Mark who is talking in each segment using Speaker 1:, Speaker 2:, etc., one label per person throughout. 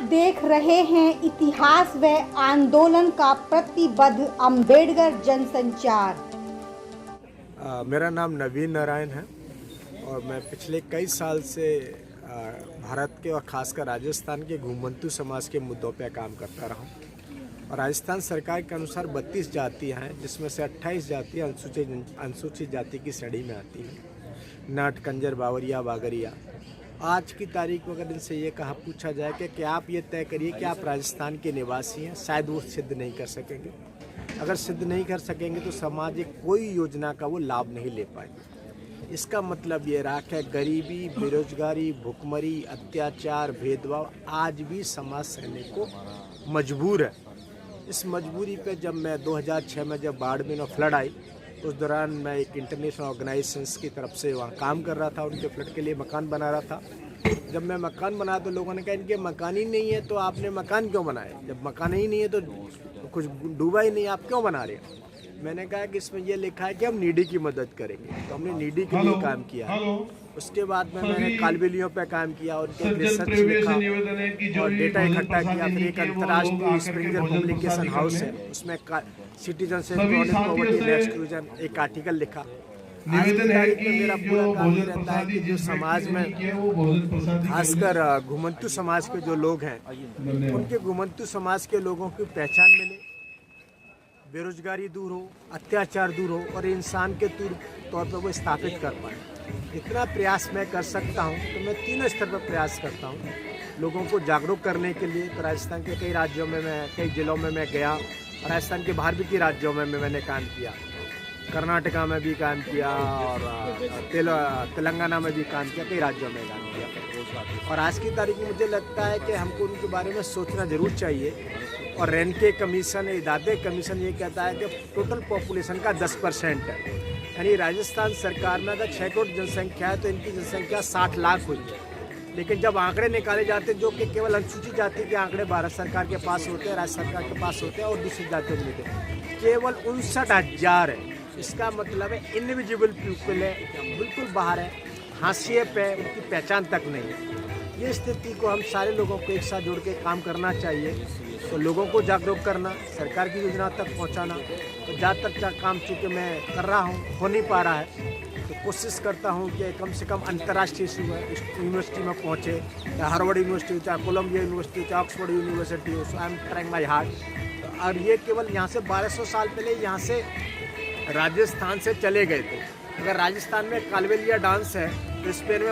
Speaker 1: देख रहे हैं इतिहास व आंदोलन का प्रतिबद्ध अम्बेडकर जनसंचार।
Speaker 2: मेरा नाम नवीन नारायण है और मैं पिछले कई साल से भारत के और खासकर राजस्थान के घुमंतू समाज के मुद्दों पर काम करता रहा हूँ। और राजस्थान सरकार के अनुसार 32 जातियाँ हैं, जिसमें से 28 जातियाँ अनुसूचित जाति की श्रेणी में आती हैं। नाट, कंजर, बावरिया, बागरिया। आज की तारीख में अगर इनसे ये कहा पूछा जाए कि क्या आप ये तय करिए कि आप राजस्थान के निवासी हैं, शायद वो सिद्ध नहीं कर सकेंगे। अगर सिद्ध नहीं कर सकेंगे तो समाज एक कोई योजना का वो लाभ नहीं ले पाएंगे। इसका मतलब ये रहा कि गरीबी, बेरोजगारी, भुखमरी, अत्याचार, भेदभाव आज भी समाज सहने को मजबूर है। इस मजबूरी पे जब मैं 2006 में जब बाड़मेर में फ्लड आई, उस दौरान मैं एक इंटरनेशनल ऑर्गेनाइजेशंस की तरफ से वहाँ काम कर रहा था, उनके फ्लड के लिए मकान बना रहा था। जब मैं मकान बनाया तो लोगों ने कहा इनके मकान ही नहीं है तो आपने मकान क्यों बनाए? जब मकान ही नहीं है तो कुछ डूबा ही नहीं, आप क्यों बना रहे हैं? मैंने कहा कि इसमें ये लिखा है कि हम नीडी की मदद करेंगे, तो हमने नीडी के लिए काम किया। उसके बाद में मैंने कालबेलियों पे काम किया, उनके रिसर्च लिखा और डेटा इकट्ठा किया। फिर एक अंतर्राष्ट्रीय स्प्रिंगर पब्लिकेशन हाउस है, उसमें citizenship, chronic poverty and exclusion एक आर्टिकल लिखा। आज की तारीख में मेरा पूरा काम ये रहता है कि जो समाज में खासकर घुमंतू समाज के जो लोग हैं, उनके घुमंतू समाज के लोगों की पहचान मिले, बेरोजगारी दूर हो, अत्याचार दूर हो और इंसान के तौर पर वो स्थापित कर पाए। इतना प्रयास मैं कर सकता हूँ तो मैं तीनों स्तर पर प्रयास करता हूँ। लोगों को जागरूक करने के लिए तो राजस्थान के कई राज्यों में कई जिलों में मैं गया, और राजस्थान के बाहर भी कई राज्यों में मैंने काम किया। कर्नाटका में भी काम किया और तेलंगाना में भी काम किया, कई राज्यों में काम किया। और आज की तारीख में मुझे लगता है कि हमको उनके बारे में सोचना ज़रूर चाहिए। और रेनके कमीशन, इदाते कमीशन ये कहता है कि टोटल पॉपुलेशन का 10% है, यानी राजस्थान सरकार में अगर 6 करोड़ जनसंख्या है तो इनकी जनसंख्या 60 लाख हुई है। लेकिन जब आंकड़े निकाले जाते हैं, जो कि केवल अनुसूचित जाति के आंकड़े भारत सरकार के पास होते हैं, राज्य सरकार के पास होते हैं और दूसरी जातियों में मिलते हैं, केवल 59,000 है। इसका मतलब है इनविजिबल पीपल है, बिल्कुल बाहर है, हाशिए पे, उनकी पहचान तक नहीं है। ये स्थिति को हम सारे लोगों को एक साथ जोड़ के काम करना चाहिए। तो लोगों को जागरूक करना, सरकार की योजना तक पहुंचाना। तो ज़्यादातर काम चूँकि मैं कर रहा हूं, हो नहीं पा रहा है, तो कोशिश करता हूं कि कम से कम अंतर्राष्ट्रीय यूनिवर्सिटी में पहुंचे, चाहे हार्वर्ड यूनिवर्सिटी, चाहे कोलंबिया यूनिवर्सिटी, चाहे ऑक्सफोर्ड यूनिवर्सिटी हो। So I am trying my hard. और ये केवल यहाँ से 1200 साल पहले यहाँ से राजस्थान से चले गए थे। अगर राजस्थान में कालबेलिया डांस है तो स्पेन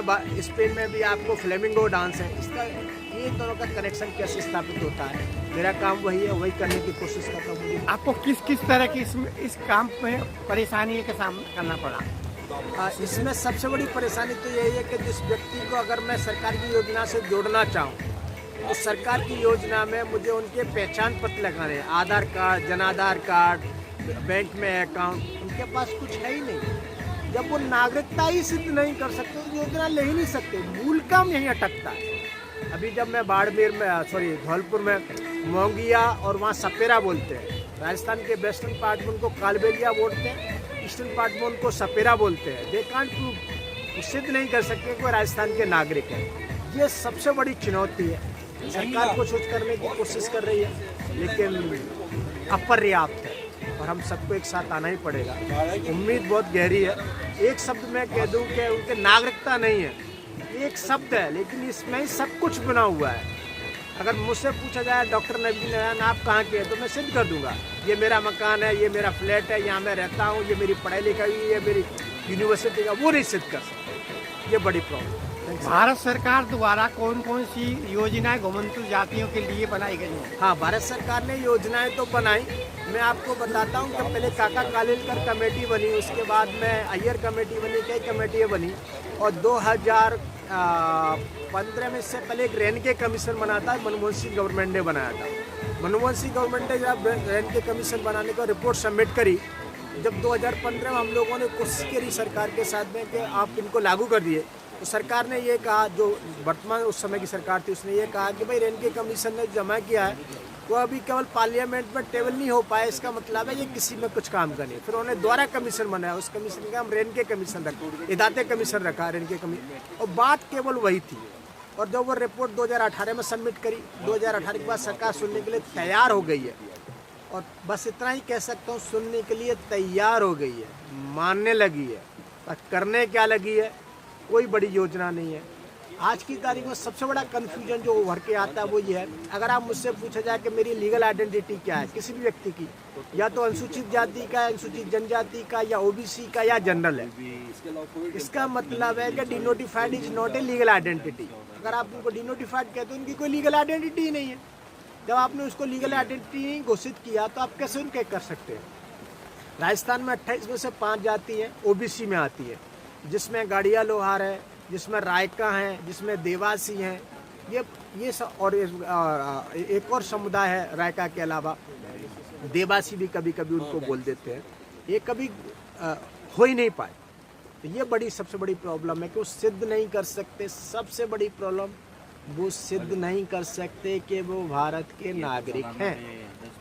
Speaker 2: में भी आपको फ्लेमिंगो डांस है। इसका ये दोनों का कनेक्शन कैसे स्थापित होता है, मेरा काम वही है, वही करने की कोशिश करता हूँ।
Speaker 3: आपको किस किस तरह की इस काम में परेशानी का सामना करना पड़ा?
Speaker 2: इसमें सबसे बड़ी परेशानी तो यही है कि जिस व्यक्ति को अगर मैं सरकार की योजना से जोड़ना चाहूँ तो सरकार की योजना में मुझे उनके पहचान पत्र लगाने हैं, आधार card, Jan Aadhaar card, bank में अकाउंट, उनके पास कुछ है ही नहीं। जब वो नागरिकता ही सिद्ध नहीं कर सकते तो योजना ले ही नहीं सकते। मूल काम यहीं अटकता है। अभी जब मैं बाड़मेर में धौलपुर में मोंगिया और वहाँ सपेरा बोलते हैं, राजस्थान के वेस्टर्न पार्ट में उनको कालबेलिया बोलते हैं, ईस्टर्न पार्ट में उनको सपेरा बोलते हैं। दे कांट प्रूव, सिद्ध नहीं कर सकते कि वो राजस्थान के नागरिक हैं। ये सबसे बड़ी चुनौती है। सरकार कुछ करने की कोशिश कर रही है लेकिन अपर्याप्त है और हम सबको एक साथ आना ही पड़ेगा। उम्मीद बहुत गहरी है। एक शब्द मैं कह दूं कि उनके नागरिकता नहीं है, एक शब्द है लेकिन इसमें ही सब कुछ बना हुआ है। अगर मुझसे पूछा जाए डॉक्टर नवीन नारायण आप कहाँ के हैं, तो मैं सिद्ध कर दूंगा ये मेरा मकान है, ये मेरा फ्लैट है, यहाँ मैं रहता हूँ, ये मेरी पढ़ाई लिखाई, ये मेरी यूनिवर्सिटी का, वो नहीं सिद्ध कर सकते। ये बड़ी प्रॉब्लम।
Speaker 3: भारत सरकार द्वारा कौन कौन सी योजनाएं घुमंतू जातियों के लिए बनाई गई हैं?
Speaker 2: हाँ, भारत सरकार ने योजनाएं तो बनाई। मैं आपको बताता हूँ कि पहले काका कालेलकर कमेटी बनी, उसके बाद में अय्यर कमेटी बनी, कई कमेटियाँ बनी। और 2015 में इससे पहले एक रेनके कमीशन बना था, मनमोहन सिंह गवर्नमेंट ने बनाया था। मनमोहन सिंह गवर्नमेंट ने जब रेनके कमीशन बनाने का रिपोर्ट सबमिट करी, जब 2015 में हम लोगों ने कोशिश करी सरकार के साथ में कि आप इनको लागू कर दिए, तो सरकार ने ये कहा, जो वर्तमान उस समय की सरकार थी, उसने ये कहा कि भाई रेनके कमीशन ने जमा किया है वो अभी केवल पार्लियामेंट में टेबल नहीं हो पाए, इसका मतलब है ये किसी में कुछ काम का नहीं। फिर उन्होंने दोबारा कमीशन बनाया, उस कमीशन का हम रेनके कमीशन रखा, इदाते कमीशन रखा, रेनके कमीशन, और बात केवल वही थी। और जब वो रिपोर्ट 2018 में सबमिट करी, 2018 के बाद सरकार सुनने के लिए तैयार हो गई है, और बस इतना ही कह सकता हूँ, सुनने के लिए तैयार हो गई है, मानने लगी है, पर करने क्या लगी है, कोई बड़ी योजना नहीं है। आज की तारीख में सबसे बड़ा कन्फ्यूजन जो उभर के आता है वो ये है, अगर आप मुझसे पूछा जाए कि मेरी लीगल आइडेंटिटी क्या है किसी भी व्यक्ति की, या तो अनुसूचित जाति का, अनुसूचित जनजाति का, या ओबीसी का, या जनरल है, इसका मतलब है कि denotified is not a legal identity. अगर आप उनको डिनोटिफाइड कहते हो, उनकी कोई लीगल आइडेंटिटी ही नहीं है। जब आपने उसको लीगल आइडेंटिटी घोषित किया तो आप कैसे उनके कर सकते हैं। राजस्थान में 28 में से 5 जाति हैं ओबीसी में आती है, जिसमें गाड़िया लोहार है, जिसमें रायका हैं, जिसमें देवासी हैं, ये सब, और एक और समुदाय है रायका के अलावा, देवासी भी कभी कभी उनको बोल देते हैं। ये कभी हो ही नहीं पाए। तो ये बड़ी सबसे बड़ी प्रॉब्लम है कि वो सिद्ध नहीं कर सकते। सबसे बड़ी प्रॉब्लम, वो सिद्ध नहीं कर सकते कि वो भारत के नागरिक हैं।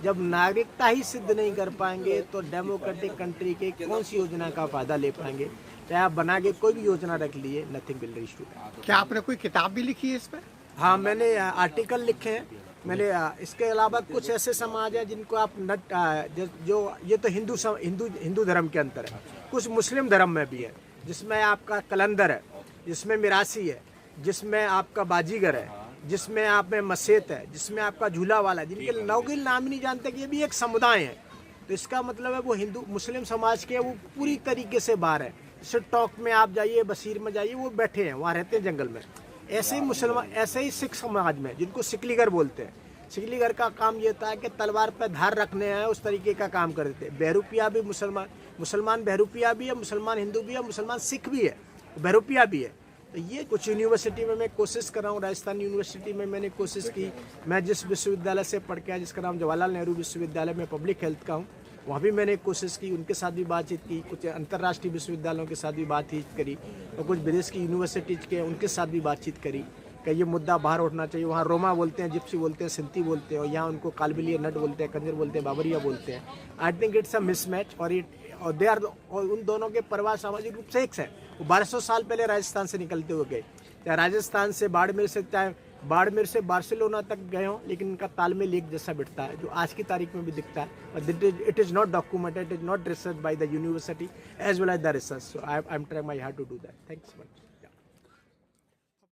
Speaker 2: जब नागरिकता ही सिद्ध नहीं कर पाएंगे तो डेमोक्रेटिक कंट्री के कौन सी योजना का फायदा ले पाएंगे। चाहे आप बना के कोई भी योजना रख लिए, नथिंग विल रीच टू।
Speaker 3: क्या आपने कोई किताब भी लिखी है इस पर?
Speaker 2: हाँ, मैंने आर्टिकल लिखे हैं। मैंने इसके अलावा कुछ ऐसे समाज हैं जिनको आप जो ये तो हिंदू धर्म के अंतर है, कुछ मुस्लिम धर्म में भी है, जिसमें आपका कलंदर है, जिसमें मिरासी है, जिसमें आपका बाजीगर है, जिसमें आप में मसेत है, जिसमें आपका झूला वाला है, जिनके लोग नाम ही नहीं जानते कि ये भी एक समुदाय है। तो इसका मतलब है वो हिंदू मुस्लिम समाज के वो पूरी तरीके से बाहर है। जैसे टॉक में आप जाइए, बशीर में जाइए, वो बैठे हैं, वहाँ रहते हैं जंगल में। ऐसे ही मुसलमान, ऐसे ही सिख समाज में, जिनको सिकलीगर बोलते हैं, सिकलीगर का काम ये था कि तलवार पर धार रखने हैं, उस तरीके का काम करते थे। बहरूपिया भी मुसलमान बहरूपिया भी है, मुसलमान हिंदू भी है, मुसलमान सिख भी है, बहरूपिया भी है। तो ये कुछ यूनिवर्सिटी में मैं कोशिश कर रहा हूँ। राजस्थान यूनिवर्सिटी में मैंने कोशिश की। मैं जिस विश्वविद्यालय से पढ़ के आया, जिसका नाम जवाहरलाल नेहरू विश्वविद्यालय में पब्लिक हेल्थ का हूँ, वहाँ भी मैंने कोशिश की, उनके साथ भी बातचीत की, कुछ अंतर्राष्ट्रीय विश्वविद्यालयों के साथ भी बातचीत करी, और कुछ विदेश की यूनिवर्सिटीज के उनके साथ भी बातचीत करी कि ये मुद्दा बाहर उठना चाहिए। वहाँ रोमा बोलते हैं, जिप्सी बोलते हैं, सिंधी बोलते हैं, और यहाँ उनको कालबिलिया नट बोलते हैं, कंजर बोलते हैं, बाबरिया बोलते हैं। I think it's a mismatch, और दे आर, और उन दोनों के परिवार सामाजिक रूप से एक है। वो 1200 साल पहले राजस्थान से निकलते हुए गए, चाहे राजस्थान से बाड़मेर से, चाहे बाड़मेर से बार्सिलोना तक गए हों, लेकिन इनका तालमेल एक जैसा बिठता है, जो आज की तारीख में भी दिखता है। It is not documented, it is not research by the university as well as the research. So I am trying my hard to do that. Thanks much.